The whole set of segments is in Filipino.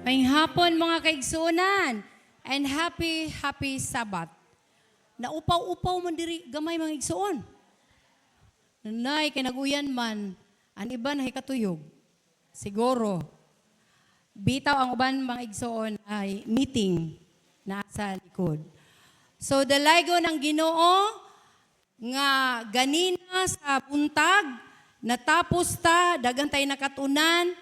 Maayong hapon mga kaigsunan and happy Sabbath. Naupaw-upaw man diri gamay mga igsuon. Nanay kay naguyan man, ang iba na hikatuyog. Siguro. Bitaw ang uban mga igsuon ay meeting na sa likod. So dalaygo ng Ginoo nga ganina sa buntag natapos ta dagan tay nakatunan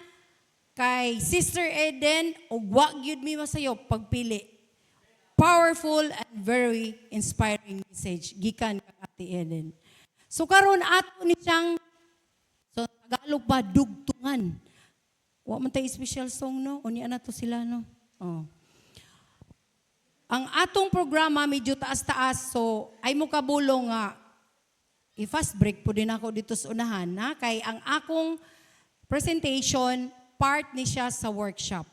kay Sister Eden ug wa gyud mi masayo pagpili. Powerful and very inspiring message gikan kay Ate Eden. So karon ato ni siyang so Tagalog pa dugtungan. Wa man tay special song no, unya na to sila no. Oh. Ang atong programa medyo taas-taas so ay mo kabulong nga i-fast break po din ako dito sa unahan na kay ang akong presentation part ni siya sa workshop.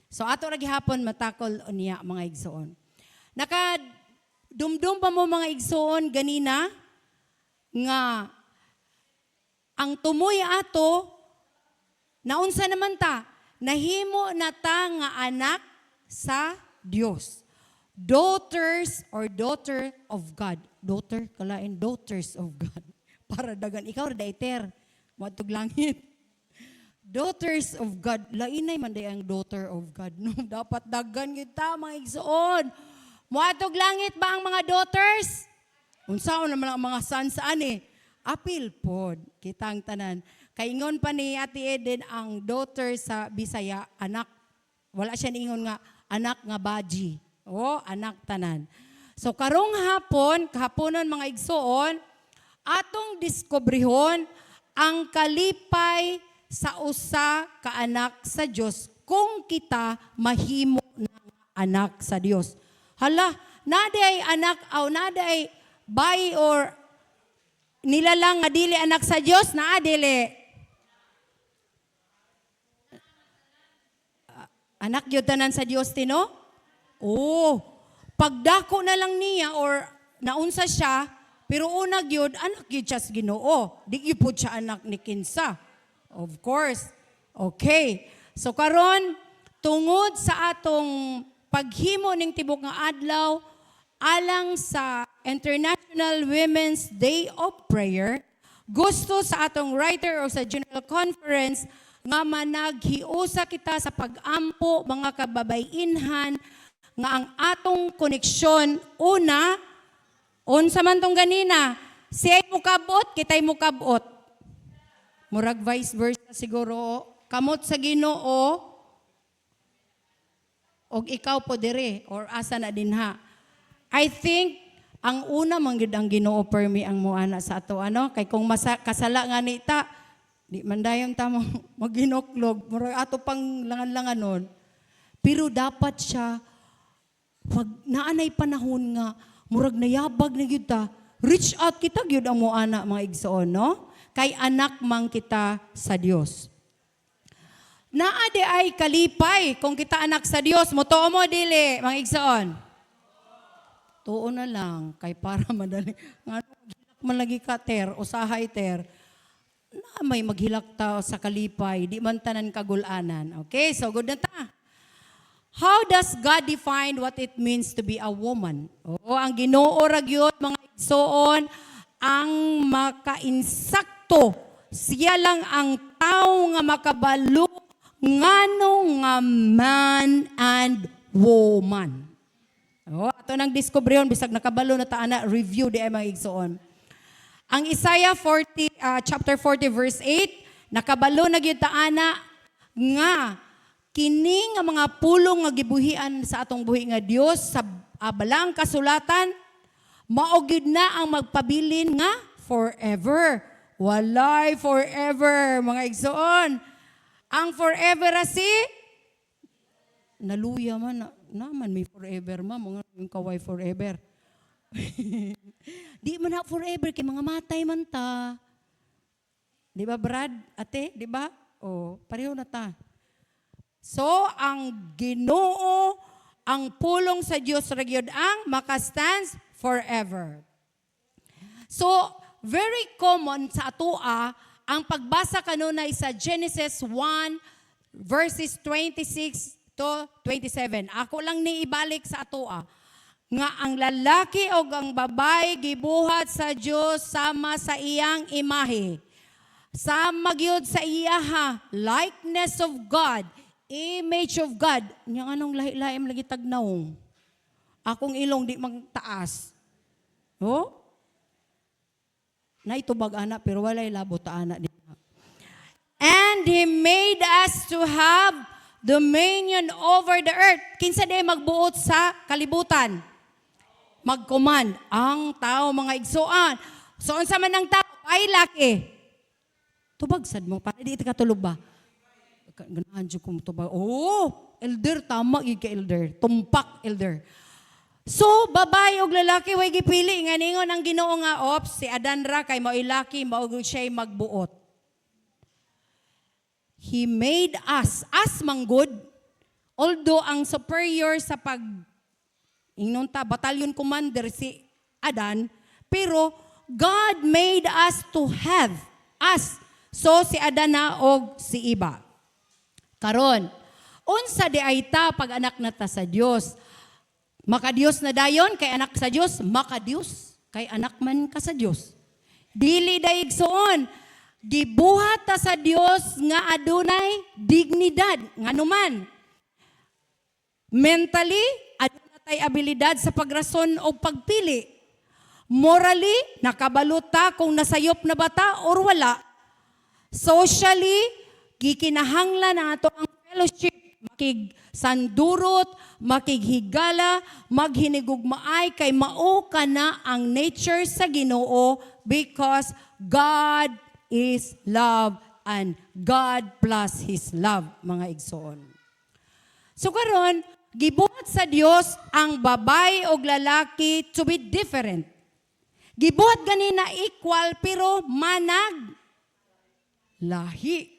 So ato ra gihapon matakol unya mga igsoon. Nakadumdum pa mo mga igsoon ganina nga ang tumoy ato naunsa naman ta nahimo na ta nga anak sa Dios. Daughters or daughter of God. Daughter, kalain, daughters of God. Para dagan, ikaw daiter, matug langit. Daughters of God. Lainay man day ang daughter of God. No? Dapat dagan kita, mga igsoon. Matug langit ba ang mga daughters? Unsaon naman ang mga sons ani? Apil pod, kitang tanan. Kaingon pa ni Ate Eden ang daughter sa Bisaya, anak. Wala siya niingon nga, anak nga baji. O, anak tanan. So karong hapon, kahaponon mga igsoon, atong diskubrihon ang kalipay sa usa ka anak sa Dios kung kita mahimo ng anak sa Dios. Hala, naday anak o naday bayi or nilalang nga dili anak sa Dios na dili. Anak gyud tanan sa Dios tino? Oh, pagdako na lang niya or naunsa siya, pero una gyud anak gyud siya sa Ginoo. Di gyud pud siya anak ni kinsa. Of course. Okay. So karon tungod sa atong paghimo ning tibok nga adlaw alang sa International Women's Day of Prayer, gusto sa atong writer o sa General Conference nga managhiusa kita sa pag-ampo mga kababainhan nga ang atong koneksyon una unsa man tong ganina siya'y mukabot kita'y mukabot murag vice versa siguro kamot sa Ginoo og ikaw po dire or asa na dinha. I think ang una man gyud ang Ginoo permi ang muana sa ato ano kay kung kasala nga nita di man dayon ta maginoklog murag ato pang langan-langanon pero dapat siya pag naanay panahon nga, murag nayabag na gyud ta, reach out kita gyud ang mo ana mga igsoon, no? Kay anak mang kita sa Dios. Naade ay kalipay kung kita anak sa Dios, motoo mo dili mga igsoon. Tuo na lang kay para madali. Nga man lagi ka ter usahay ter. Na may maghilak ta sa kalipay, di man tanan kagulanan. Okay, so good na ta. How does God define what it means to be a woman? O, ang Ginoo ra gyud mga igsoon ang makainsakto. Siya lang ang tao nga makabalo ngano nga man and woman. O, ato nang diskubrehon bisag nakabalo na ta ana review di ay mga igsoon. Ang Isaiah 40 chapter 40 verse 8 nakabalo na gyud ta ana nga kini nga mga pulong nga gibuhian sa atong buhi nga Dios sa balang kasulatan mao gyud na ang magpabilin nga forever. Walay forever mga igsoon. Ang forever asi naluya man naman may forever mga kaway forever. Di man na forever kay mga matay man ta. Di ba Brad? Ate, di ba? Oh, pareho na ta. So, ang Ginoo, ang pulong sa Diyos ragyod ang makastands forever. So, very common sa atua ang pagbasa kanunay sa Genesis 1 verses 26 to 27. Ako lang ni ibalik sa atoa. Nga ang lalaki o ang babae gibuhat sa Dios sama sa iyang imahe. Sama gyud sa iyaha, likeness of God, image of God. Nya anong lahi-lahi lagi tagnaw. Akong ilong di magtaas. Oh? Na itubag ana pero walay labot ana di. And He made us to have dominion over the earth. Kinsa day magbuot sa kalibutan? Mag-command ang tao mga igsoon. So unsa man ang tao ay laki. Tubagsad mo para di ka tulog ba? Ganahan jud ko tubag. Oh, elder tama gyud ka elder. Tumpak elder. So babae ug lalaki way gipili nga ningon ang Ginoo nga ops si Adan ra kay mao laki mao gyud siya magbuot. He made us manggod. Although ang superior sa inunta battalion commander si Adan, pero God made us to have us. So si Adan na og si Iba. Karon, unsa di ay ta pag anak na ta sa Dios? Makadiyos na dayon kay anak sa Dios, makadiyos kay anak man ka sa Dios. Dili daigsoon, gibuhat ta sa Dios nga adunay dignidad nganuman. Mentally, aduna tay abilidad sa pagrason o pagpili. Morally, nakabalot ta kung nasayop na bata or wala. Socially, gikinahanglan na ato ang fellowship, makigsandurot, makighigala, maghinigugmaay kay mao kana ang nature sa Ginoo because God is love and God plus His love, mga igsoon. So karon, gibuhat sa Dios ang babae o lalaki to be different. Gibuhat ganina equal pero manag lahi.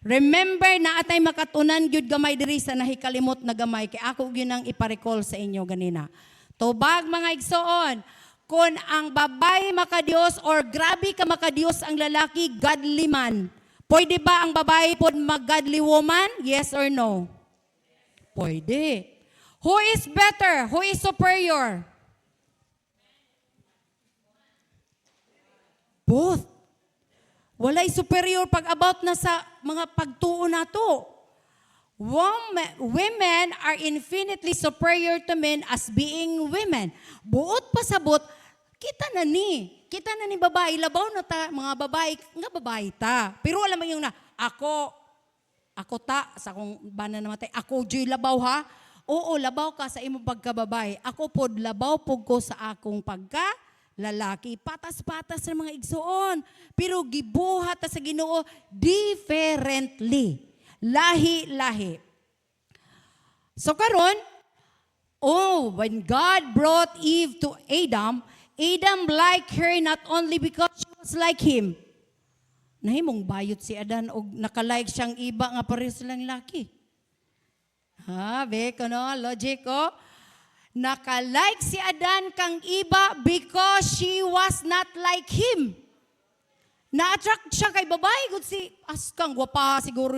Remember na atay makatunan gyud gamay diri sa nahikalimot na gamay kay ako gyud nang ipa-recall sa inyo ganina. Tubag mga igsoon, kung ang babae makadiyos or grabe ka makadiyos ang lalaki, godly man. Pwede ba ang babae pod mag-godly woman? Yes or no? Pwede. Who is better? Who is superior? Both. Walay superior pag about na sa mga pagtuo nato. Women are infinitely superior to men as being women. Buot pasabot, kita na ni babae, labaw na ta, mga babae, nga babae ta. Pero alam mo yung na, ako ta, sa akong bana namatay, ako Joy labaw ha? Oo, labaw ka sa imong pagkababae. Ako pod, labaw pod ko sa akong lalaki, patas-patas sa mga igsoon. Pero gibuhat ta sa Ginoo differently. Lahi-lahi. So karon, when God brought Eve to Adam liked her not only because she was like him. Nahimong bayot si Adan og nakalike siyang iba nga pareho silang laki. Be, kono, logic ko. Nakalike si Adan kang iba because she was not like him. Na-attract siya kay babae. Good si askang gwapa siguro,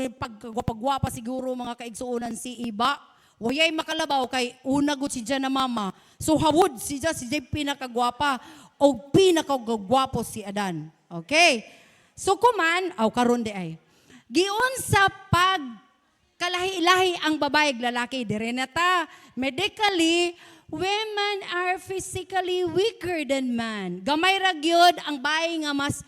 pagwapa siguro mga kaigsuunan si iba. Wayay makalabaw kay una gud si Diyan na mama. So hawod si Diyan pinakagwapa o pinakagwapo si Adan. Okay? So kuman, karon di ay. Giun sa pag kalahi-lahi ang babae ug lalaki dire na ta. Medically, women are physically weaker than man. Gamay ra gyud ang bae nga mas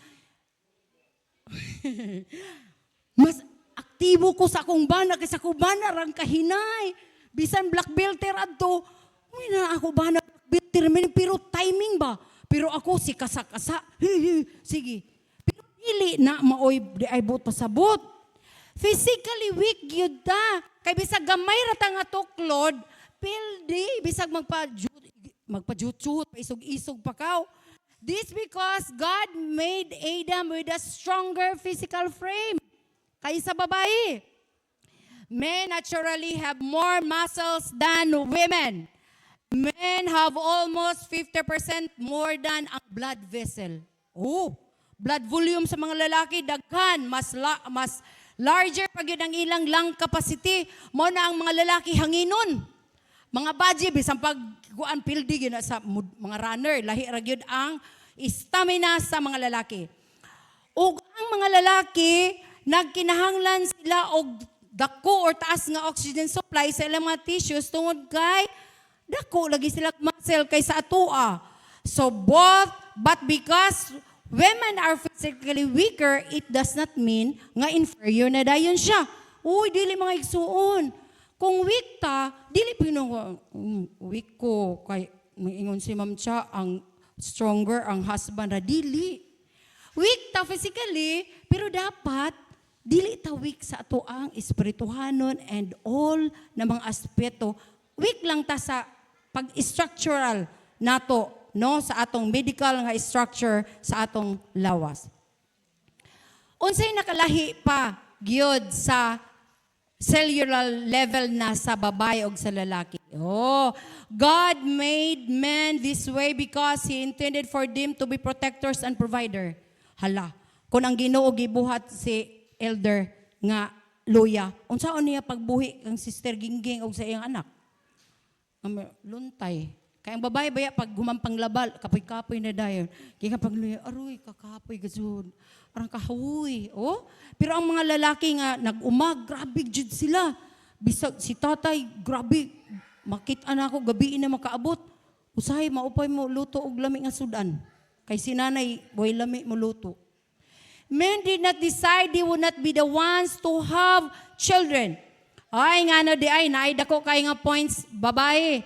aktibo ko sa akong bana kaysa akong bana rang kahinay. Bisan black belter adto, na ako bana black belter pero timing ba? Pero ako si kasa-kasa. Sige. Pero dili na maoy di ay buot pasabot. Physically weak gyud ta. Kay bisag gamay ra ta nga tuklod, pildi bisag magpajut-jut, paisog-isog pa kaw. This because God made Adam with a stronger physical frame kaysa babae. Men naturally have more muscles than women. Men have almost 50% more than ang blood vessel. Blood volume sa mga lalaki daghan, mas Larger pag yun ang ilang lung capacity, mo na ang mga lalaki hanginon. Mga badge, bisang pagkuan pildi yun sa mga runner, lahi ra gyud ang stamina sa mga lalaki. Ug ang mga lalaki, nagkinahanglan sila og dako or taas nga oxygen supply sa ilang mga tissues tungod kay dako lagi sila muscle kaysa atoa. So but because women are physically weaker, it does not mean nga inferior na dayon siya. Uy, dili mga igsuon. Kung weak ta, dili pinong weak ko kay maingon si Ma'am Cha ang stronger ang husband ra dili. Weak ta physically, pero dapat dili ta weak sa ato ang espirituhanon and all na mga aspeto. Weak lang ta sa pag-structural nato, no, sa atong medical nga structure sa atong lawas. Unsay nakalahi pa gyud sa cellular level na sa babae o sa lalaki. Oh, God made men this way because He intended for them to be protectors and provider. Hala, kung ang Ginoo gibuhat si elder nga luya, unsaon niya pagbuhi ang sister Gingging og sa iyang anak? Luntay. Kaya ang babae baya pag gumampang labal, kapoy-kapoy na dayon. Kaya pag luya, aroy, kakapoy, gazun. Parang kahawoy. Oh? Pero ang mga lalaki nga, nag-umag, grabe jud sila. Bisag si tatay, grabe, makita na ako, gabiin na makaabot. Usahay, maupay mo, luto og lami nga sudan. Kay si nanay, boy lami mo luto. Men did not decide they would not be the ones to have children. Ay, nga no, di ay, naidako kay nga points, babae.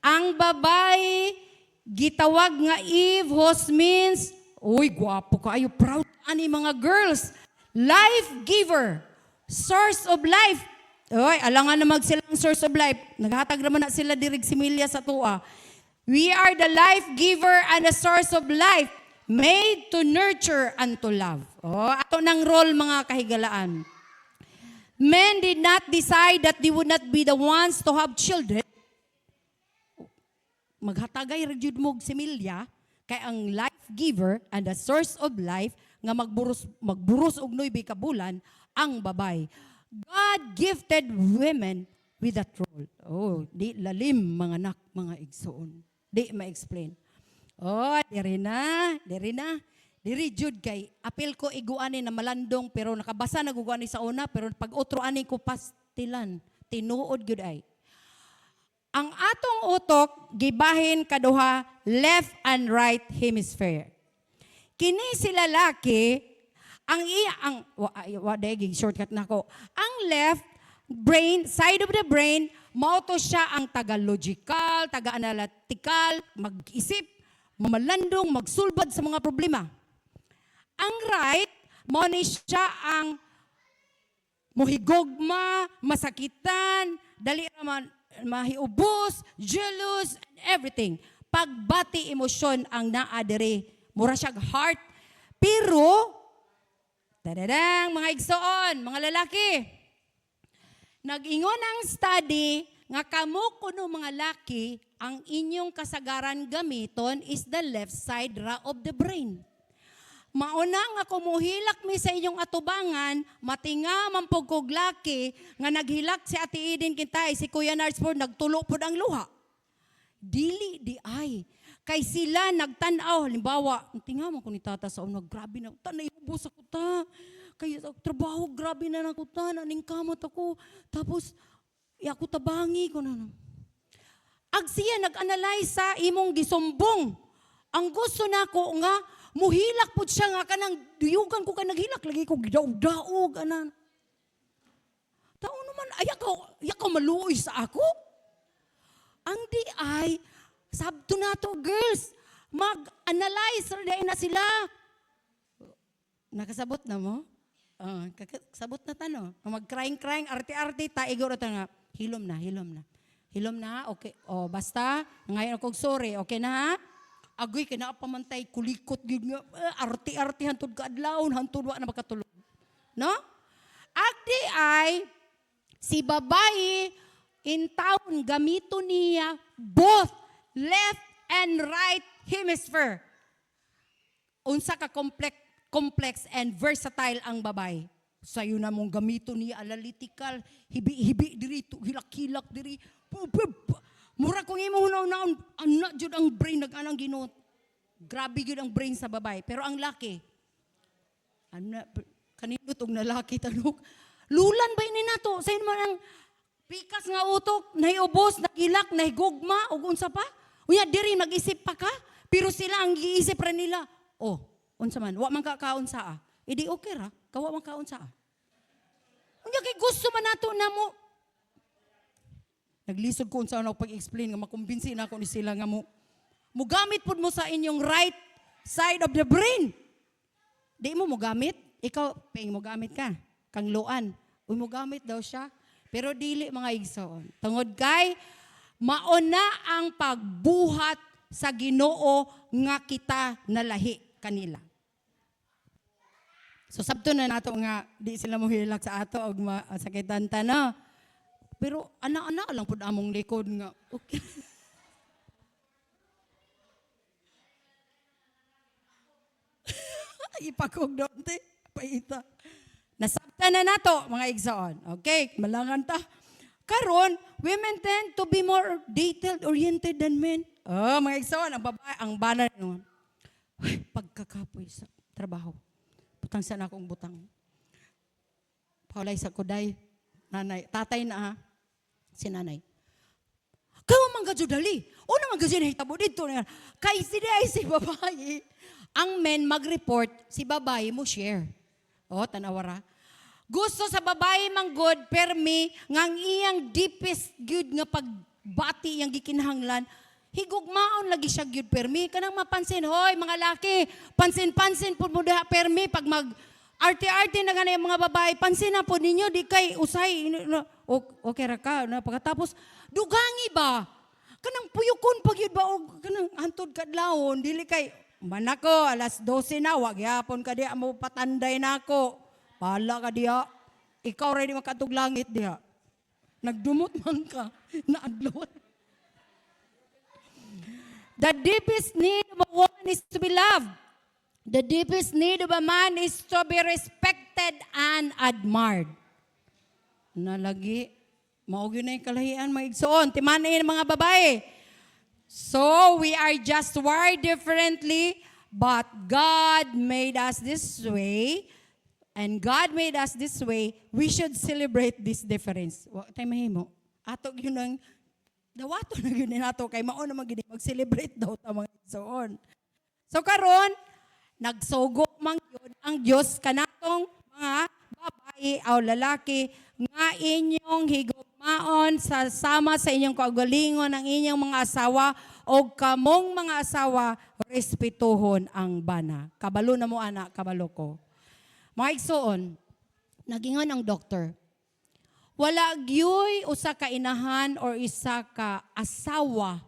Ang babae, gitawag nga Eve, whose means, uy, gwapo kayo, proud ani mga girls. Life giver, source of life. Uy, alangan na silang source of life. Naghatag naman na sila dirig similya sa tuwa. We are the life giver and the source of life, made to nurture and to love. Oh, ato ng role mga kahigalaan. Men did not decide that they would not be the ones to have children. Maghatagay rejud mo similya kay ang life giver and the source of life nga magburos og noy kabulan ang babay. God gifted women with that role. Oh, di lalim mga anak, mga igsoon. Di ma-explain. Oh, diri na. Diri jud kay apil ko iguani na malandong pero nakabasa na guguani sa una pero pag otro ani ko pastilan. Tinuod gyud ay. Ang atong utok gibahin kaduha left and right hemisphere. Kini si lalaki shortcut nako. Ang left brain, side of the brain, mao to siya ang taga-logical, taga-analytical, mag-isip, mamalandong, magsulbad sa mga problema. Ang right, mao ni siya ang muhigogma, masakitan, dali raman mahiubos, jealous, and everything. Pagbati emosyon ang naadere, mura siyang heart. Pero, tadadang, mga igsoon, mga lalaki, nag-ingon ang study nga kamo kuno mga laki, ang inyong kasagaran gamiton is the left side ra of the brain. Mauna nga kumuhilak mi sa inyong atubangan, matinga man pug kog laki nga naghilak si Ate Eden kintay, si Kuya Narsford nagtulo pod ang luha. Dili di ay. Kay sila nagtan-aw, halimbawa, tinga man ko ni tata sa unag, grabe na, tanay ubos ako ta. Kaya sa trabaho, grabe na ako ta, naning kamot ako. Tapos, ako tabangi ko na. Ag siya nag-analyze sa imong gisumbong. Ang gusto nako nga, muhilak po siya nga kanang duyugan ko ka naghilak. Lagi ko gidaog-daog, anan. Tao naman, ayaw maluoy sa ako. Ang di ay, sabto na to, girls, mag-analyze rin na sila. Nakasabot na mo? Sabot na tano. Mag-crying, arte-arte, taigo na nga. Hilom na, okay. O, basta, ngayon akong sorry, okay na ha? Agoy, kinapamantay, kulikot, arte-arte, hantod kaadlaon, hantod wa na makatulog. No? Agdi ay, si babae, in town, gamito niya, both left and right hemisphere. Unsa ka complex and versatile ang babae. Sayo na mong gamito ni analytical, hibi-hibi diri, hilak-hilak diri. Mura kong imo hunaw-naon, anak jud ang brain nag-anang Ginoo. Grabe jud ang brain sa babae. Pero ang laki, kanindot og nalaki tanong, lulan ba ini nato? Sa man ang pikas nga utok, nahiubos, nagilak, nahigugma, ug unsa pa? Unya diri nag-isip pa ka? Pero sila ang giisip ra nila. Oh, unsa man, wa man ka kaon saa. Idi okay ra, kawa man kaon saa. Unya kay gusto man nato namo. Naglisod ko unsa ako pag-explain nga makumbinsi na ako ni sila nga mugamit pud mo sa inyong right side of the brain. Di mo gamit, ikaw ping mo gamit ka. Kang luan, uy mo gamit daw siya. Pero dili mga igsoon. Tungod kay mauna ang pagbuhat sa Ginoo nga kita nalahi kanila. So sabto na nato nga di sila mohilak sa ato og masakitan ta no. Pero ana-ana lang pud among likod nga okay. Ipakog doon te, paita. Nasabtan na nato mga igsoon. Okay, malangan ta. Karon, women tend to be more detail-oriented than men. Oh, mga igsoon, ang babae, ang banal naman. Pagkakapoy sa trabaho. Butang sana akong butang. Paulay sa kuday. Nanay, tatay na ha. Si nanay. Kawa man gadyo dali. O naman gadyo na hitabo dito. Kay si babae. Ang men mag-report, si babae mo share. O, tanawara. Gusto sa babae mang good, permi, ngang iyang deepest good nga pagbati iyang gikinahanglan, higugmaon lagi siya good permi. Kanang mapansin, hoy mga laki, pansin-pansin po mo diha permi, pag arte-arte na ganyan mga babae, pansin na po ninyo, di kay usay, okay ra ka, pagkatapos, dugangi ba? Kanang puyukon pag yun ba, o kanang antod kadlawon, dili kay, manako, alas 12 na, wag yapon ka diya, mo patanday na ako. Pala ka diya, ikaw rin makatog langit diya. Nagdumot man ka, naadlot. The deepest need of a woman is to be loved. The deepest need of a man is to be respected and admired. Nalagi, maugyo na yung kalahian, maigsoon, timanin mga babae. So, we are just wired differently, but God made us this way, and God made us this way, we should celebrate this difference. Wa tayo mahimo. Ato yun ang, dawato na yun nato, kay maon naman gini, mag-celebrate daw ta mga igsoon. So, karon nagsugo man yun ang Diyos kanatong mga babae o lalaki nga inyong higugmaon sa sama sa inyong kaugalingon ang inyong mga asawa o kamong mga asawa respetuhon ang bana. Kabalo na mo anak, kabalo ko. Mga igsoon, nagingon ang doktor, wala gyoy usa ka inahan or isa ka asawa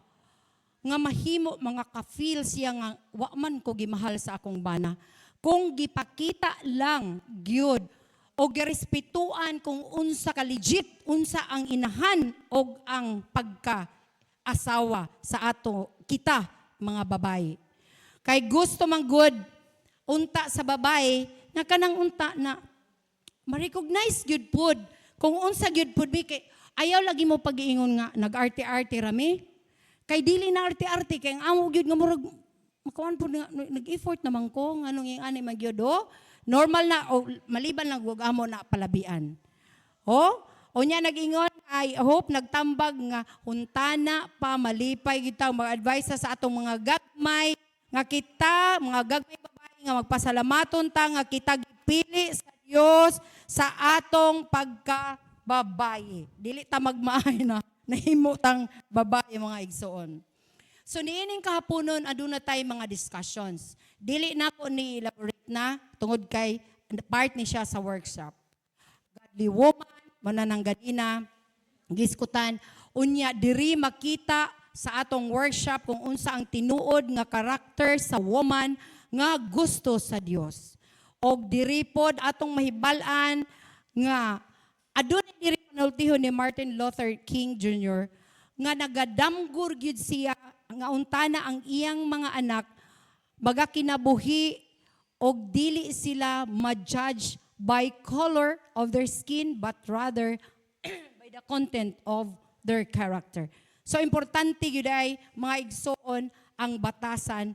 nga mahimo mga ka-feel siya nga wa man ko gimahal sa akong bana. Kung gipakita lang gyud o girespetuan kung unsa ka legit, unsa ang inahan o ang pagka-asawa sa ato kita mga babae. Kay gusto man good unta sa babae nga kanang unta na ma-recognize gyud pud kung unsa gyud pud mi kay ayaw lagi mo pag-iingon nga nag-arte-arte rami. Kay dili na arte-arte kay ang amo gyud nga murag makawan pud nag-effort naman ko nganong ing ani magyud o normal na o maliban lang wag amo na palabian. O nya nag-ingon I hope nagtambag nga huntana pa malipay kita mag-advise sa atong mga gagmay nga kita mga gagmay babae nga magpasalamaton ta nga kita gipili sa Dios sa atong pagka-babaye. Dili ta magmaay na nahimo tang babae mga igsoon. So niining kahaponon aduna tay mga discussions. Dili na ko ni elaborate na tungod kay part ni siya sa workshop. Godly woman mananang ganina giskutan unya diri makita sa atong workshop kung unsa ang tinuod nga karakter sa woman nga gusto sa Dios. Og diri pod atong mahibal-an nga adunay diri panultihon ni Martin Luther King Jr. nga nagadamgur gyud siya nga untana ang iyang mga anak magakinabuhi og dili sila ma-judge by color of their skin, but rather by the content of their character. So, importante yun ay, mga igsoon, ang batasan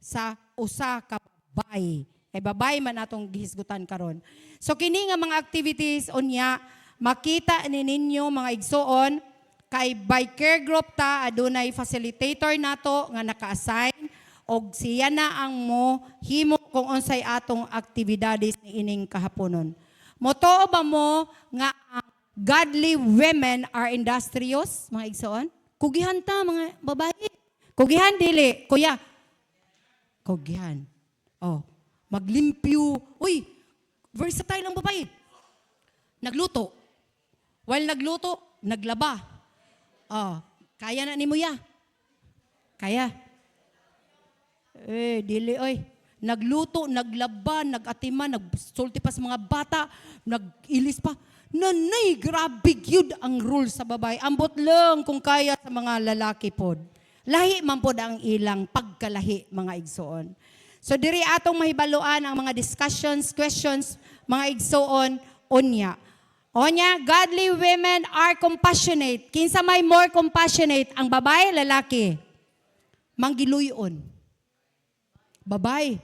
sa usa ka babay. Kay babay man atong gihisgutan karon. So, kini nga mga activities, unya, makita ninyo mga igsoon, kay by care group ta, adunay facilitator nato nga naka-assign, og siya na ang mo himo kung unsay atong aktibidades ni ining kahaponon. Motoo ba mo nga ang godly women are industrious, mga igsoon? Kugihan ta, mga babae. Kugihan, dili. Kuya. Kugihan. Oh, maglimpyo. Uy, versatile ang babae. Nagluto. While nagluto, naglaba. Oh, kaya na ni mo ya. Kaya. Dili oy. Nagluto, naglaba, nagatima, nagsulti pa sa mga bata, nagilis pa. Nanay, grabe yun ang rule sa babae. Ambot lang kung kaya sa mga lalaki pod. Lahi man pod ang ilang pagkalahi, mga igsoon. So diri atong mahibaluan ang mga discussions, questions, mga igsoon, unya. Onya, godly women are compassionate. Kinsa may more compassionate, ang babae, lalaki? Manggiluyon. Babae.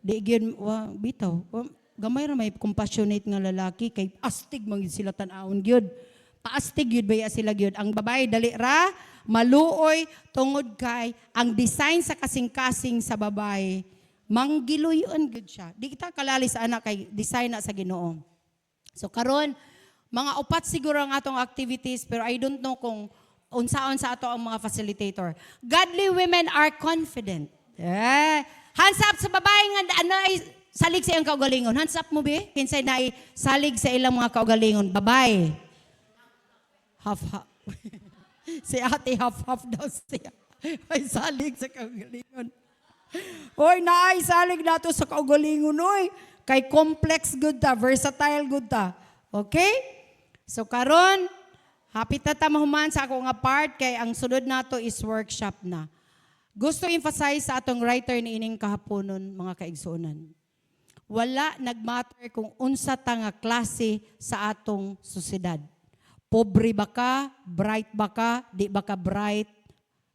Di gyud bitaw. Gamay ra may compassionate nga lalaki kay astig man gyud sila tan-awon gyud. Paastig gyud baya sila gyud. Ang babae dali ra maluoy tungod kay ang design sa kasing-kasing sa babae manggiluyon gyud siya. Di kita kalali sa anak kay design na sa Ginoo. So karon mga upat siguro ang atong activities pero I don't know kung unsaon sa ato ang mga facilitator. Godly women are confident. Hands up sa babae nga ano ay salig sa iyang kaugalingon. Hands up mo be? Kinsay na ay salig sa ilang mga kaugalingon. Babae. Half. Si ate half daw siya. Ay salig sa kaugalingon. Oy, naay salig nato sa kaugalingon oy. Kay complex good ta, versatile good ta. Okay? So karon, hapit na ta mahuman sa ako nga part kay ang sunod nato is workshop na. Gusto emphasize sa atong writer ni ining kahaponon, mga kaigsuonan. Wala nagmatter kung unsa ta nga klase sa atong sosyedad. Pobre ba ka, bright ba ka, di ba ka bright,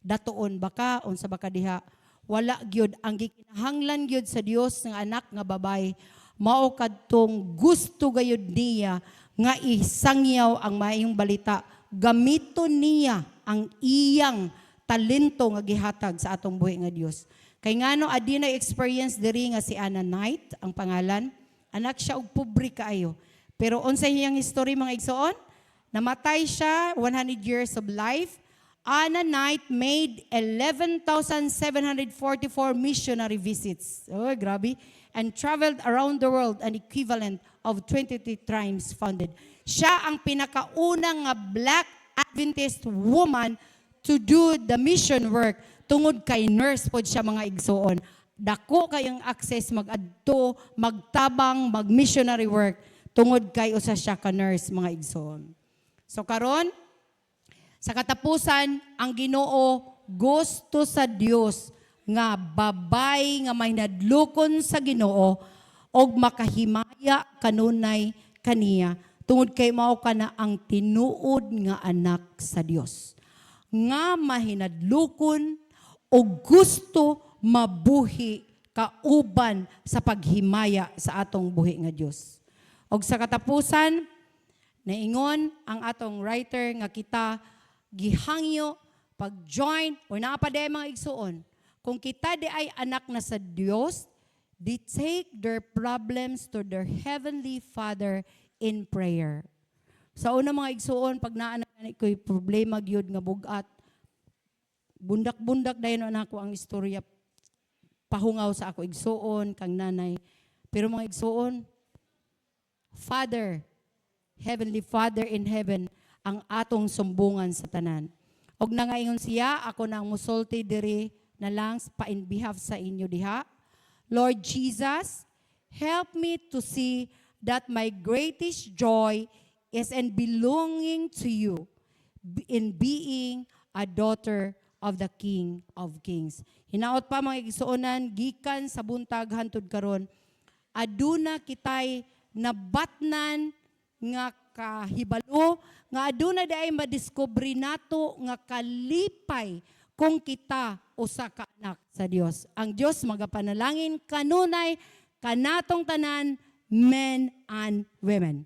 datuon ba ka, unsa ba ka diha. Wala gyud ang gikinahanglan gyud sa Dios nga anak nga babay, mao kadtong gusto gayud niya nga isangyaw ang maayong balita, gamiton niya ang iyang talento nga gihatag sa atong buhi nga Dios. Kay ngano adi na experience diri nga si Anna Knight ang pangalan, anak siya og pobre kaayo. Pero unsay iyang history mga igsoon? Namatay siya 100 years of life. Anna Knight made 11,744 missionary visits. Oh, grabe. And traveled around the world an equivalent of 23 times founded. Siya ang pinakaunang nga Black Adventist woman to do the mission work. Tungod kay nurse pod siya mga igsoon. Dako kayong access mag-adto, magtabang, mag-missionary work. Tungod kay usa siya ka nurse mga igsoon. So karon, sa katapusan, ang Ginoo gusto sa Dios nga babay nga may nadlukon sa Ginoo og makahimaya kanunay kaniya tungod kay mao kana ang tinuod nga anak sa Dios nga mahinadlukon og gusto mabuhi kauban sa paghimaya sa atong buhi nga Dios. Og sa katapusan, naingon ang atong writer nga kita gihangyo pag-join o naapaday mga igsuon. Kung kita di ay anak na sa Dios, they take their problems to their heavenly Father in prayer. Sa una mga igsuon, pag naanak ko'y problema gyud nga bugat, bundak-bundak dayon na ako ang istorya pahungaw sa ako igsuon kang nanay. Pero mga igsuon, Father, Heavenly Father in heaven, ang atong sumbungan sa tanan. Og nangaingon siya, ako nang musulti diri na lang pa in behalf sa inyo diha. Lord Jesus, help me to see that my greatest joy is in belonging to you, in being a daughter of the King of Kings. Hinaot pa mga igsuonan, gikan sa buntag hantud karon, aduna kitay nabatnan nga kahibalo, nga aduna day madiscovery nato nga kalipay kung kita usa ka anak sa Dios. Ang Dios magapanalangin kanunay kanatong tanan, men and women.